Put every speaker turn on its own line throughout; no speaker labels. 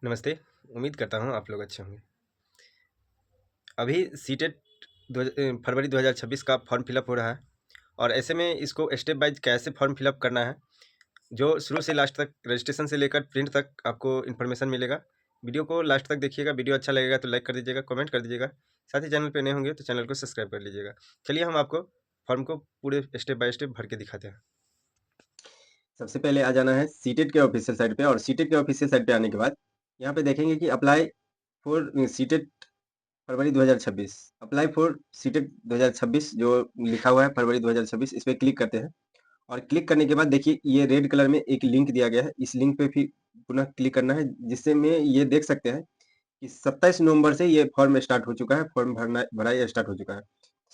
नमस्ते। उम्मीद करता हूँ आप लोग अच्छे होंगे। अभी सीटेट फरवरी 2026 का फॉर्म फिलअप हो रहा है और ऐसे में इसको स्टेप बाय कैसे फॉर्म फिलअप करना है, जो शुरू से लास्ट तक रजिस्ट्रेशन से लेकर प्रिंट तक आपको इन्फॉर्मेशन मिलेगा। वीडियो को लास्ट तक देखिएगा। वीडियो अच्छा लगेगा तो लाइक कर दीजिएगा, कमेंट कर दीजिएगा। साथ ही चैनल पे नए होंगे तो चैनल को सब्सक्राइब कर लीजिएगा। चलिए हम आपको फॉर्म को पूरे स्टेप बाय स्टेप भर के दिखाते हैं।
सबसे पहले आ जाना है सीटेट के ऑफिशियल साइट पे और सीटेट के ऑफिशियल साइट पे आने के बाद यहाँ पे देखेंगे कि apply for CTET February 2026 apply for CTET 2026 जो लिखा हुआ है फरवरी 2026 इस पे क्लिक करते हैं। और क्लिक करने के बाद देखिए ये रेड कलर में एक लिंक दिया गया है, इस लिंक पे फिर पुनः क्लिक करना है, जिससे में ये देख सकते हैं कि 27 नवंबर से ये फॉर्म स्टार्ट हो चुका है, फॉर्म भराई स्टार्ट हो चुका है।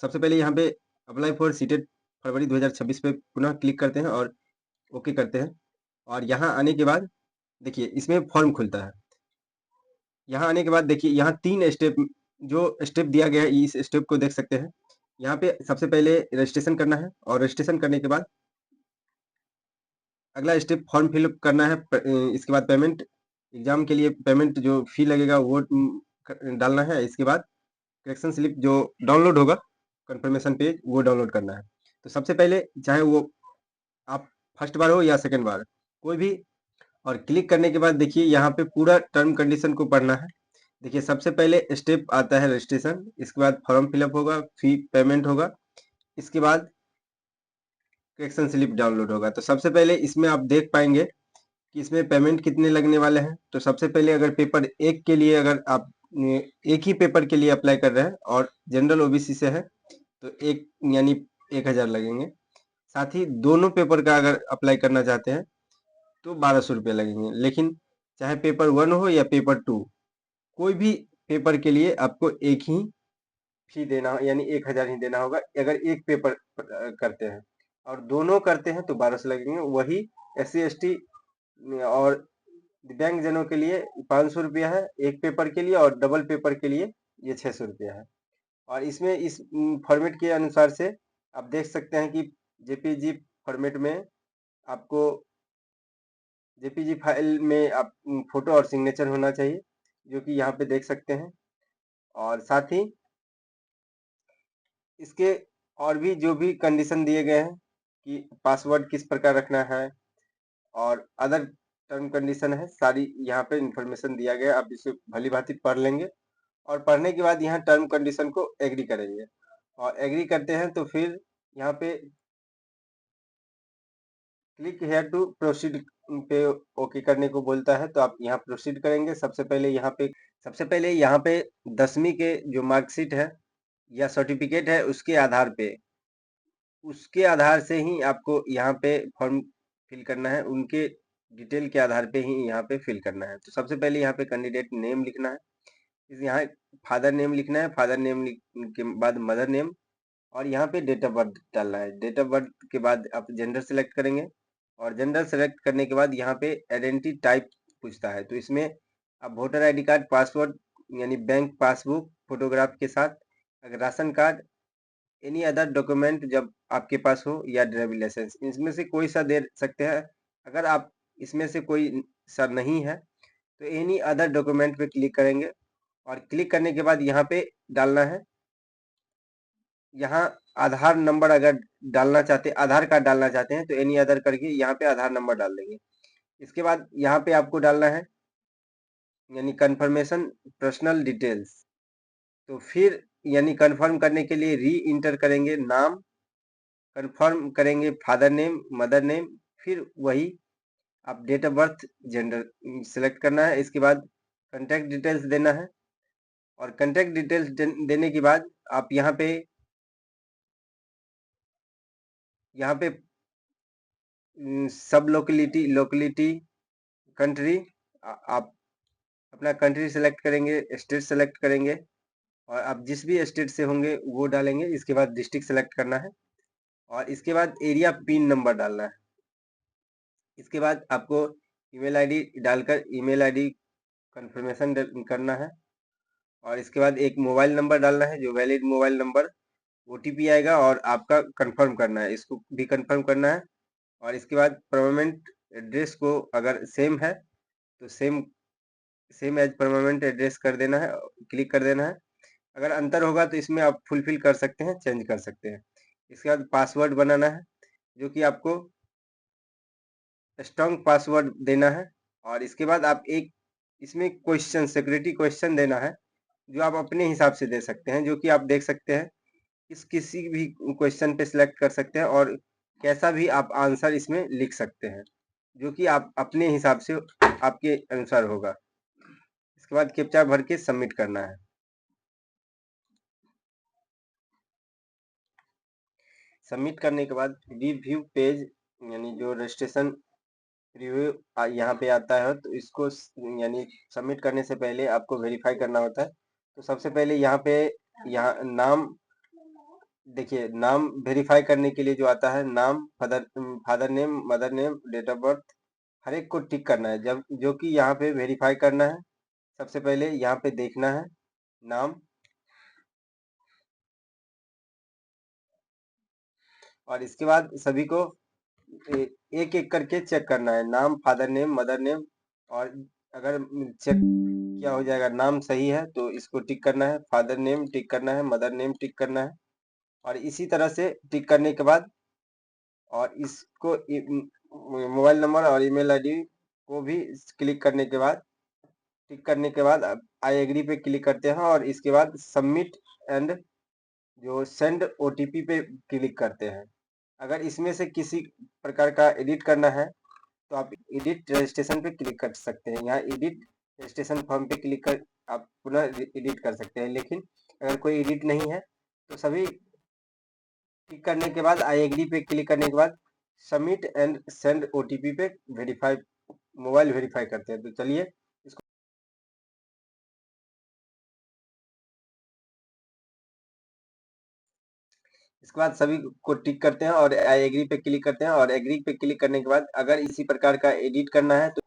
सबसे पहले यहाँ पे अप्लाई फॉर सीटेट फरवरी 2026 पे पुनः क्लिक करते हैं और ओके करते हैं। और यहाँ आने के बाद देखिए इसमें फॉर्म खुलता है। यहाँ आने के बाद देखिए यहाँ 3 स्टेप जो स्टेप दिया गया है, इस स्टेप को देख सकते हैं। यहाँ पे सबसे पहले रजिस्ट्रेशन करना है और रजिस्ट्रेशन करने के बाद अगला स्टेप फॉर्म फिलअप करना है। इसके बाद पेमेंट, एग्जाम के लिए पेमेंट जो फी लगेगा वो डालना है। इसके बाद करेक्शन स्लिप जो डाउनलोड होगा कंफर्मेशन पेज वो डाउनलोड करना है। तो सबसे पहले चाहे वो आप फर्स्ट बार हो या सेकंड बार कोई भी, और क्लिक करने के बाद देखिए यहाँ पे पूरा टर्म कंडीशन को पढ़ना है। देखिए सबसे पहले स्टेप आता है रजिस्ट्रेशन, इसके बाद फॉर्म फिलअप होगा, फी पेमेंट होगा, इसके बाद करेक्शन स्लिप डाउनलोड होगा। तो सबसे पहले इसमें आप देख पाएंगे कि इसमें पेमेंट कितने लगने वाले हैं। तो सबसे पहले अगर पेपर एक के लिए अगर आप एक ही पेपर के लिए अप्लाई कर रहे हैं और जनरल ओबीसी से है तो एक यानी 1000 लगेंगे। साथ ही दोनों पेपर का अगर अप्लाई करना चाहते हैं तो 1200 रुपये लगेंगे। लेकिन चाहे पेपर 1 हो या पेपर 2, कोई भी पेपर के लिए आपको एक ही फी देना यानी 1000 ही देना होगा अगर एक पेपर करते हैं, और दोनों करते हैं तो 1200 लगेंगे। वही SC ST और दिव्यांग जनों के लिए 500 रुपया है एक पेपर के लिए, और डबल पेपर के लिए ये 600 रुपया है। और इसमें इस फॉर्मेट के अनुसार से आप देख सकते हैं कि जेपीजी फॉर्मेट में आपको जेपीजी फाइल में आप फोटो और सिग्नेचर होना चाहिए, जो कि यहाँ पे देख सकते हैं। और साथ ही इसके और भी जो भी कंडीशन दिए गए हैं कि पासवर्ड किस प्रकार रखना है और अदर टर्म कंडीशन है, सारी यहाँ पे इंफॉर्मेशन दिया गया है। आप इसे भली भांति पढ़ लेंगे और पढ़ने के बाद यहाँ टर्म कंडीशन को एग्री करेंगे। और एग्री करते हैं तो फिर यहाँ पे क्लिक हेयर टू प्रोसीड पे ओके करने को बोलता है, तो आप यहाँ प्रोसीड करेंगे। सबसे पहले यहाँ पे 10वीं के जो मार्कशीट है या सर्टिफिकेट है उसके आधार से ही आपको यहाँ पे फॉर्म फिल करना है, उनके डिटेल के आधार पे ही यहाँ पे फिल करना है। तो सबसे पहले यहाँ पे कैंडिडेट नेम लिखना है, यहाँ फादर नेम लिखना है, फादर नेम के बाद मदर नेम, और यहाँ पे डेट ऑफ बर्थ डालना है। डेट ऑफ बर्थ के बाद आप जेंडर सेलेक्ट करेंगे, और जेंडर सेलेक्ट करने के बाद यहाँ पे आइडेंटिटी टाइप पूछता है, तो इसमें आप वोटर आईडी कार्ड, पासपोर्ट यानी बैंक पासबुक फोटोग्राफ के साथ, अगर ration card, any other document जब आपके पास हो, या ड्राइविंग लाइसेंस, इसमें से कोई सा दे सकते हैं। अगर आप इसमें से कोई सा नहीं है तो एनी अदर डॉक्यूमेंट पे क्लिक करेंगे, और क्लिक करने के बाद यहाँ पे डालना है, यहाँ आधार नंबर अगर डालना चाहते आधार कार्ड डालना चाहते हैं तो एनी अदर करके यहाँ पे आधार नंबर डाल देंगे। इसके बाद यहाँ पे आपको डालना है यानी कंफर्मेशन पर्सनल डिटेल्स। तो फिर यानी कंफर्म करने के लिए री इंटर करेंगे नाम, कंफर्म करेंगे फादर नेम, मदर नेम, फिर वही आप date of birth, gender select करना है। इसके बाद कॉन्टैक्ट डिटेल्स देना है, और कॉन्टैक्ट डिटेल्स देने के बाद आप यहाँ पे सब लोकेलिटी कंट्री, आप अपना कंट्री सेलेक्ट करेंगे, स्टेट सेलेक्ट करेंगे, और आप जिस भी स्टेट से होंगे वो डालेंगे। इसके बाद डिस्ट्रिक्ट सेलेक्ट करना है, और इसके बाद एरिया पिन नंबर डालना है। इसके बाद आपको ईमेल आईडी डालकर ईमेल आईडी कंफर्मेशन करना है, और इसके बाद एक मोबाइल नंबर डालना है जो वैलिड मोबाइल नंबर, ओटीपी आएगा और आपका कंफर्म करना है, इसको भी कंफर्म करना है। और इसके बाद परमानेंट एड्रेस को अगर सेम है तो same same as permanent address कर देना है, क्लिक कर देना है। अगर अंतर होगा तो इसमें आप फुलफिल कर सकते हैं, चेंज कर सकते हैं। इसके बाद पासवर्ड बनाना है, जो कि आपको स्ट्रॉन्ग पासवर्ड देना है। और इसके बाद आप एक इसमें क्वेश्चन, सिक्योरिटी क्वेश्चन देना है, जो आप अपने हिसाब से दे सकते हैं, जो कि आप देख सकते हैं किसी भी क्वेश्चन पे सिलेक्ट कर सकते हैं और कैसा भी आप आंसर इसमें लिख सकते हैं, जो कि आप अपने हिसाब से आपके अनुसार होगा। इसके बाद कैप्चा भर के सबमिट करना है। सबमिट करने के बाद रिव्यू पेज, यानी जो रजिस्ट्रेशन रिव्यू यहाँ पे आता है, तो इसको यानी सबमिट करने से पहले आपको वेरीफाई करना होता है। तो सबसे पहले यहाँ पे नाम देखिए, नाम वेरीफाई करने के लिए जो आता है, नाम, father name, mother name, date of birth, हर एक को टिक करना है, जब जो कि यहाँ पे वेरीफाई करना है। सबसे पहले यहाँ पे देखना है नाम, और इसके बाद सभी को एक एक करके चेक करना है, नाम, फादर नेम, मदर नेम। और अगर चेक क्या हो जाएगा, नाम सही है तो इसको टिक करना है, फादर नेम टिक करना है, मदर नेम टिक करना है। और इसी तरह से टिक करने के बाद, और इसको मोबाइल नंबर और ईमेल आईडी को भी क्लिक करने के बाद, टिक करने के बाद आई एग्री पे क्लिक करते हैं, और इसके बाद सबमिट एंड जो सेंड ओटीपी पे क्लिक करते हैं। अगर इसमें से किसी प्रकार का एडिट करना है तो आप एडिट रजिस्ट्रेशन पे क्लिक कर सकते हैं। यहाँ एडिट रजिस्ट्रेशन फॉर्म पे क्लिक कर आप पुनः एडिट कर सकते हैं। लेकिन अगर कोई एडिट नहीं है तो सभी क्लिक करने के बाद, आई एग्री पे क्लिक करने के बाद सबमिट एंड सेंड ओटीपी पे वेरीफाई, मोबाइल वेरीफाई करते हैं। तो चलिए इसको, इसके बाद सभी को टिक करते हैं और आई एग्री पे क्लिक करते हैं। और एग्री पे क्लिक करने के बाद अगर इसी प्रकार का एडिट करना है तो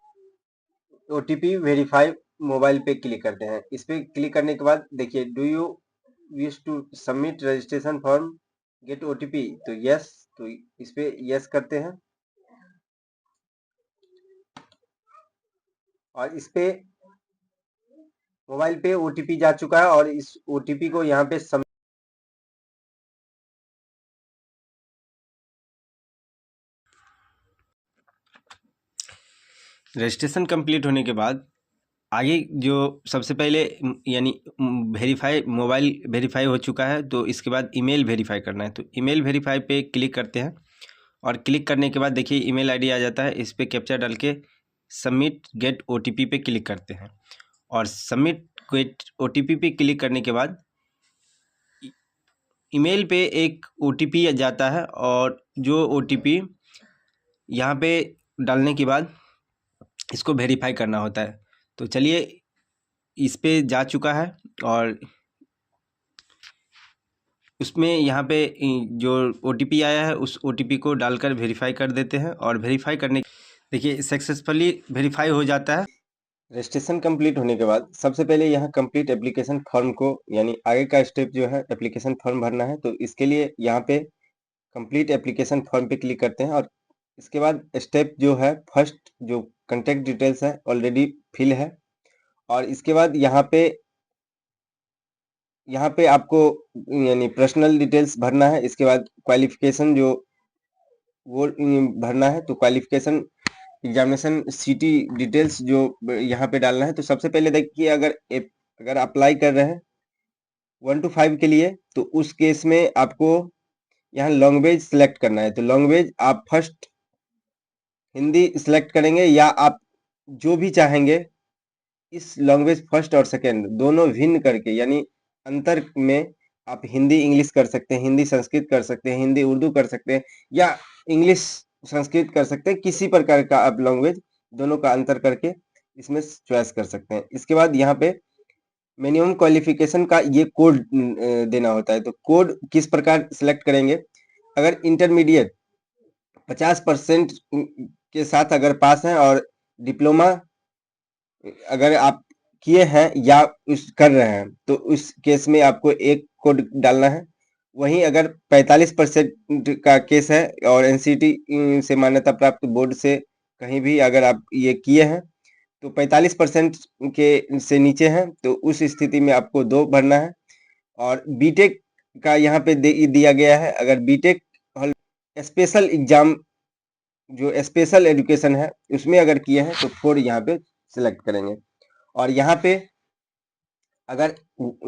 ओटीपी वेरीफाई मोबाइल पे क्लिक करते हैं। इस पे क्लिक करने के बाद देखिए, do you wish to submit registration form get OTP, तो यस, तो इस पे यस करते हैं। और इस पे मोबाइल पे ओटीपी जा चुका है, और इस ओटीपी को यहाँ पे
रजिस्ट्रेशन कंप्लीट होने के बाद आगे जो सबसे पहले यानी वेरीफाई, मोबाइल वेरीफाई हो चुका है, तो इसके बाद ईमेल वेरीफाई करना है। तो ईमेल वेरीफाई पे क्लिक करते हैं, और क्लिक करने के बाद देखिए ईमेल आईडी आ जाता है। इस पर कैप्चा डाल के सबमिट गेट ओटीपी पे क्लिक करते हैं, और सबमिट गेट ओटीपी पे क्लिक करने के बाद ईमेल पे एक ओटीपी जाता है, और जो ओटीपी यहाँ पे डालने के बाद इसको वेरीफाई करना होता है। तो चलिए, इस पे जा चुका है, और उसमें यहाँ पे जो ओटीपी आया है उस ओटीपी को डालकर वेरीफाई कर देते हैं। और वेरीफाई करने, देखिए सक्सेसफुली वेरीफाई हो जाता है।
रजिस्ट्रेशन कंप्लीट होने के बाद सबसे पहले यहाँ कंप्लीट एप्लीकेशन फॉर्म को, यानी आगे का स्टेप जो है एप्लीकेशन फॉर्म भरना है। तो इसके लिए यहाँ पे कंप्लीट एप्लीकेशन फॉर्म पे क्लिक करते हैं, और इसके बाद स्टेप जो है फर्स्ट, जो कॉन्टैक्ट डिटेल्स है ऑलरेडी फिल है। और इसके बाद यहाँ पे आपको यानी पर्सनल डिटेल्स भरना है। इसके बाद क्वालिफिकेशन जो वो भरना है। तो क्वालिफिकेशन, एग्जामिनेशन, सिटी डिटेल्स जो यहाँ पे डालना है। तो सबसे पहले देखिए, अगर अप्लाई कर रहे हैं 1 to 5 के लिए, तो उस केस में आपको यहाँ लैंग्वेज सिलेक्ट करना है। तो लैंग्वेज आप फर्स्ट हिंदी सिलेक्ट करेंगे, या आप जो भी चाहेंगे इस लैंग्वेज फर्स्ट और सेकंड दोनों भिन्न करके, यानी अंतर में आप हिंदी इंग्लिश कर सकते हैं, हिंदी संस्कृत कर सकते हैं, हिंदी उर्दू कर सकते हैं, या इंग्लिश संस्कृत कर सकते हैं। किसी प्रकार का आप लैंग्वेज दोनों का अंतर करके इसमें चॉइस कर सकते हैं। इसके बाद यहाँ पे मिनिमम क्वालिफिकेशन का ये कोड देना होता है। तो कोड किस प्रकार सिलेक्ट करेंगे, अगर इंटरमीडिएट 50% के साथ अगर पास हैं, और डिप्लोमा अगर आप किए हैं या कर रहे हैं, तो उस केस में आपको एक कोड डालना है। वहीं अगर 45% का केस है और एनसीटी से मान्यता प्राप्त बोर्ड से कहीं भी अगर आप ये किए हैं, तो 45% के से नीचे हैं तो उस स्थिति में आपको 2 भरना है। और बीटेक का यहाँ पे दिया गया है, अगर बीटेक स्पेशल एग्जाम जो स्पेशल एजुकेशन है उसमें अगर किए हैं तो 4 यहाँ पे सिलेक्ट करेंगे। और यहाँ पे अगर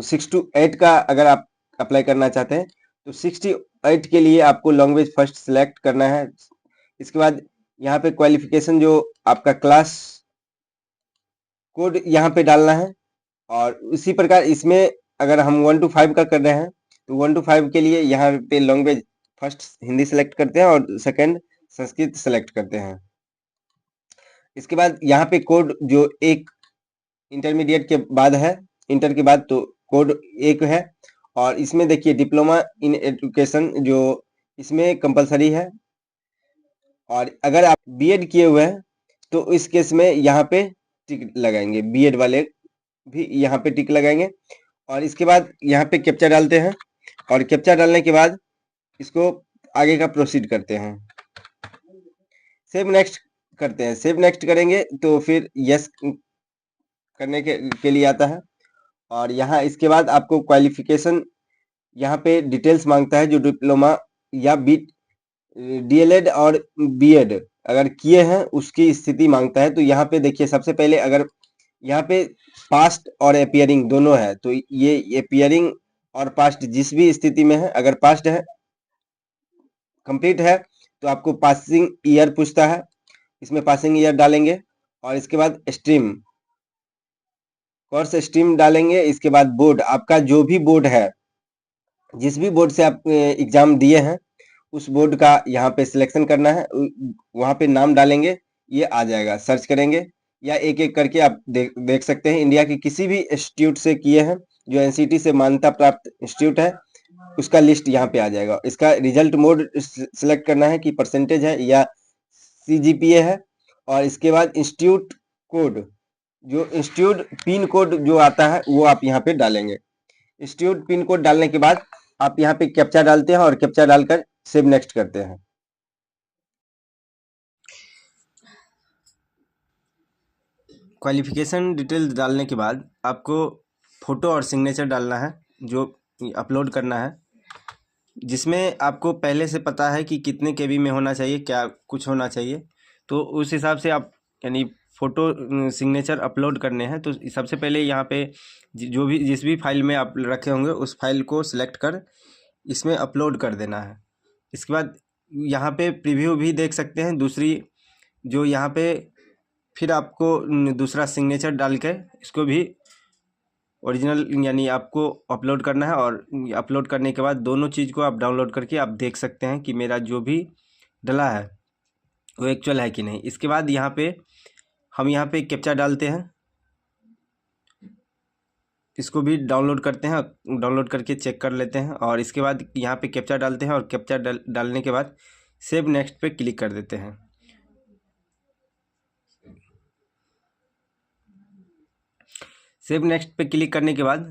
6 to 8 का अगर आप अप्लाई करना चाहते हैं तो 6 to 8 के लिए आपको लैंग्वेज फर्स्ट सिलेक्ट करना है। इसके बाद यहाँ पे क्वालिफिकेशन जो आपका क्लास कोड यहाँ पे डालना है। और उसी प्रकार इसमें अगर हम 1 to 5 का कर रहे हैं तो 1 to 5 के लिए यहाँ पे लैंग्वेज फर्स्ट हिंदी सेलेक्ट करते हैं और सेकंड संस्कृत सेलेक्ट करते हैं। इसके बाद यहाँ पे कोड जो एक इंटरमीडिएट के बाद है, इंटर के बाद तो कोड एक है। और इसमें देखिए डिप्लोमा इन एजुकेशन जो इसमें कंपलसरी है। और अगर आप बीएड किए हुए हैं तो इस केस में यहाँ पे टिक लगाएंगे, बीएड वाले भी यहाँ पे टिक लगाएंगे। और इसके बाद यहाँ पे कैप्चा डालते हैं और कैप्चा डालने के बाद इसको आगे का प्रोसीड करते हैं, सेव नेक्स्ट करते हैं। सेव नेक्स्ट करेंगे तो फिर यस करने के लिए आता है। और यहाँ इसके बाद आपको क्वालिफिकेशन यहाँ पे डिटेल्स मांगता है, जो डिप्लोमा या डीएलएड और बीएड अगर किए हैं उसकी स्थिति मांगता है। तो यहाँ पे देखिए सबसे पहले अगर यहाँ पे पास्ट और अपियरिंग दोनों है तो ये अपियरिंग और पास्ट जिस भी स्थिति में है, अगर पास्ट है कंप्लीट है तो आपको पासिंग ईयर पूछता है, इसमें पासिंग ईयर डालेंगे। और इसके बाद स्ट्रीम कोर्स स्ट्रीम डालेंगे। इसके बाद बोर्ड, आपका जो भी बोर्ड है, जिस भी बोर्ड से आप एग्जाम दिए हैं उस बोर्ड का यहाँ पे सिलेक्शन करना है, वहाँ पे नाम डालेंगे, ये आ जाएगा। सर्च करेंगे या एक एक करके आप देख सकते हैं। इंडिया के किसी भी इंस्टीट्यूट से किए हैं, जो एनसीटी से मान्यता प्राप्त इंस्टीट्यूट है, उसका लिस्ट यहाँ पे आ जाएगा। इसका रिजल्ट मोड सिलेक्ट करना है कि परसेंटेज है या सीजीपीए है। और इसके बाद इंस्टीट्यूट कोड, जो इंस्टीट्यूट पिन कोड जो आता है वो आप यहाँ पे डालेंगे। इंस्टीट्यूट पिन कोड डालने के बाद आप यहाँ पे कैप्चा डालते हैं और कैप्चा डालकर सेव नेक्स्ट करते हैं।
क्वालिफिकेशन डिटेल डालने के बाद आपको फ़ोटो और सिग्नेचर डालना है, जो अपलोड करना है, जिसमें आपको पहले से पता है कि कितने केबी में होना चाहिए, क्या कुछ होना चाहिए। तो उस हिसाब से आप यानी फ़ोटो सिग्नेचर अपलोड करने हैं। तो सबसे पहले यहाँ पे जो भी जिस भी फाइल में आप रखे होंगे उस फाइल को सिलेक्ट कर इसमें अपलोड कर देना है। इसके बाद यहाँ पे प्रीव्यू भी देख सकते हैं दूसरी, जो यहाँ पे फिर आपको दूसरा सिग्नेचर डाल के इसको भी ओरिजिनल यानी आपको अपलोड करना है। और अपलोड करने के बाद दोनों चीज़ को आप डाउनलोड करके आप देख सकते हैं कि मेरा जो भी डला है वो एक्चुअल है कि नहीं। इसके बाद यहाँ पे हम यहाँ पे कैप्चा डालते हैं, इसको भी डाउनलोड करते हैं, डाउनलोड करके चेक कर लेते हैं। और इसके बाद यहाँ पे कैप्चा डालते हैं और कैप्चा डालने के बाद सेव नेक्स्ट पे क्लिक कर देते हैं। सेव नेक्स्ट पे क्लिक करने के बाद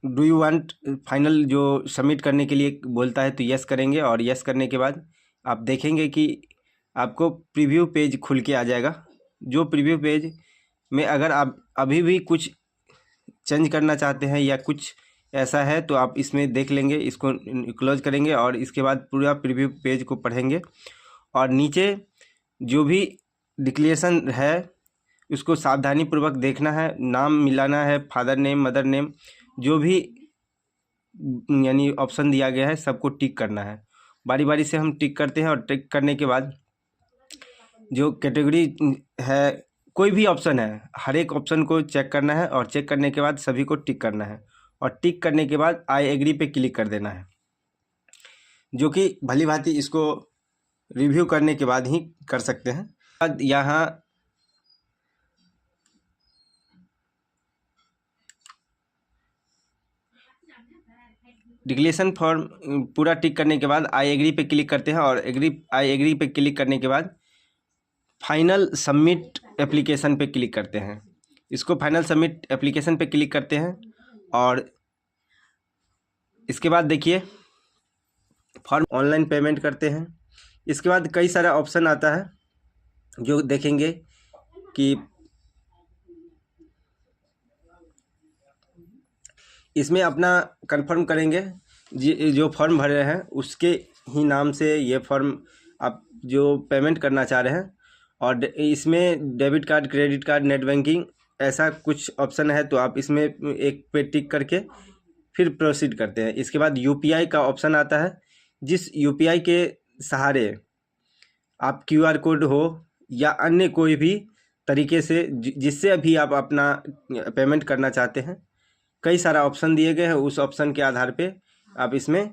डू यू वांट फाइनल जो सबमिट करने के लिए बोलता है तो यस करेंगे। और यस करने के बाद आप देखेंगे कि आपको प्रीव्यू पेज खुल के आ जाएगा। जो प्रीव्यू पेज में अगर आप अभी भी कुछ चेंज करना चाहते हैं या कुछ ऐसा है तो आप इसमें देख लेंगे, इसको क्लोज करेंगे और इसके बाद पूरा प्रीव्यू पेज को पढ़ेंगे। और नीचे जो भी डिक्लेरेशन है उसको सावधानी पूर्वक देखना है, नाम मिलाना है, फादर नेम, मदर नेम, जो भी यानी ऑप्शन दिया गया है सबको टिक करना है। बारी बारी से हम टिक करते हैं और टिक करने के बाद जो कैटेगरी है, कोई भी ऑप्शन है, हर एक ऑप्शन को चेक करना है और चेक करने के बाद सभी को टिक करना है। और टिक करने के बाद आई एग्री पे क्लिक कर देना है, जो कि भली भांति इसको रिव्यू करने के बाद ही कर सकते हैं। बाद यहाँ डिक्लेरेशन फॉर्म पूरा टिक करने के बाद आई एग्री पे क्लिक करते हैं और आई एग्री पे क्लिक करने के बाद फाइनल सबमिट एप्लीकेशन पे क्लिक करते हैं। इसको फाइनल सबमिट एप्लीकेशन पे क्लिक करते हैं और इसके बाद देखिए फॉर्म ऑनलाइन पेमेंट करते हैं। इसके बाद कई सारा ऑप्शन आता है जो देखेंगे कि इसमें अपना कंफर्म करेंगे जो फॉर्म भर रहे हैं उसके ही नाम से ये फॉर्म आप जो पेमेंट करना चाह रहे हैं, और इसमें debit card, credit card, net banking ऐसा कुछ ऑप्शन है, तो आप इसमें एक पे टिक करके फिर प्रोसीड करते हैं। इसके बाद यूपीआई का ऑप्शन आता है, जिस यूपीआई के सहारे आप क्यूआर कोड हो या अन्य कोई भी तरीके से जिससे भी आप अपना पेमेंट करना चाहते हैं, कई सारा ऑप्शन दिए गए हैं, उस ऑप्शन के आधार पे आप इसमें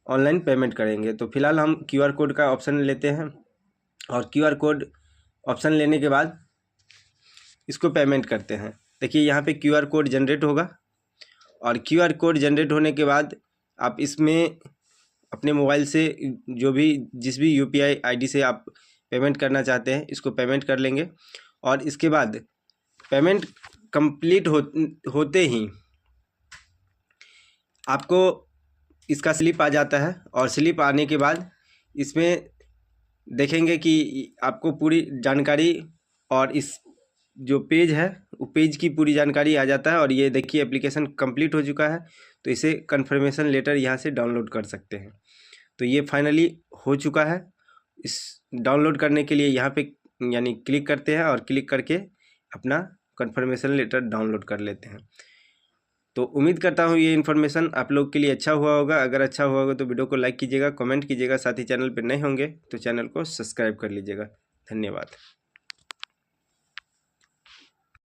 ऑनलाइन पेमेंट करेंगे। तो फिलहाल हम क्यूआर कोड का ऑप्शन लेते हैं, और क्यूआर कोड ऑप्शन लेने के बाद इसको पेमेंट करते हैं। देखिए यहाँ पे क्यूआर कोड जनरेट होगा, और क्यूआर कोड जनरेट होने के बाद आप इसमें अपने मोबाइल से जो भी जिस भी यूपीआई आईडी से आप पेमेंट करना चाहते हैं इसको पेमेंट कर लेंगे। और इसके बाद पेमेंट कंप्लीट होते ही आपको इसका स्लिप आ जाता है, और स्लिप आने के बाद इसमें देखेंगे कि आपको पूरी जानकारी और इस जो पेज है वो पेज की पूरी जानकारी आ जाता है। और ये देखिए एप्लीकेशन कंप्लीट हो चुका है, तो इसे कन्फर्मेशन लेटर यहाँ से डाउनलोड कर सकते हैं। तो ये फाइनली हो चुका है। इस डाउनलोड करने के लिए यहाँ पे यानी क्लिक करते हैं, और क्लिक करके अपना कन्फर्मेशन लेटर डाउनलोड कर लेते हैं। तो उम्मीद करता हूँ ये इन्फॉर्मेशन आप लोग के लिए अच्छा हुआ होगा। अगर अच्छा हुआ होगा तो वीडियो को लाइक कीजिएगा, कमेंट कीजिएगा, साथ ही चैनल पर नए होंगे तो चैनल को सब्सक्राइब कर लीजिएगा। धन्यवाद।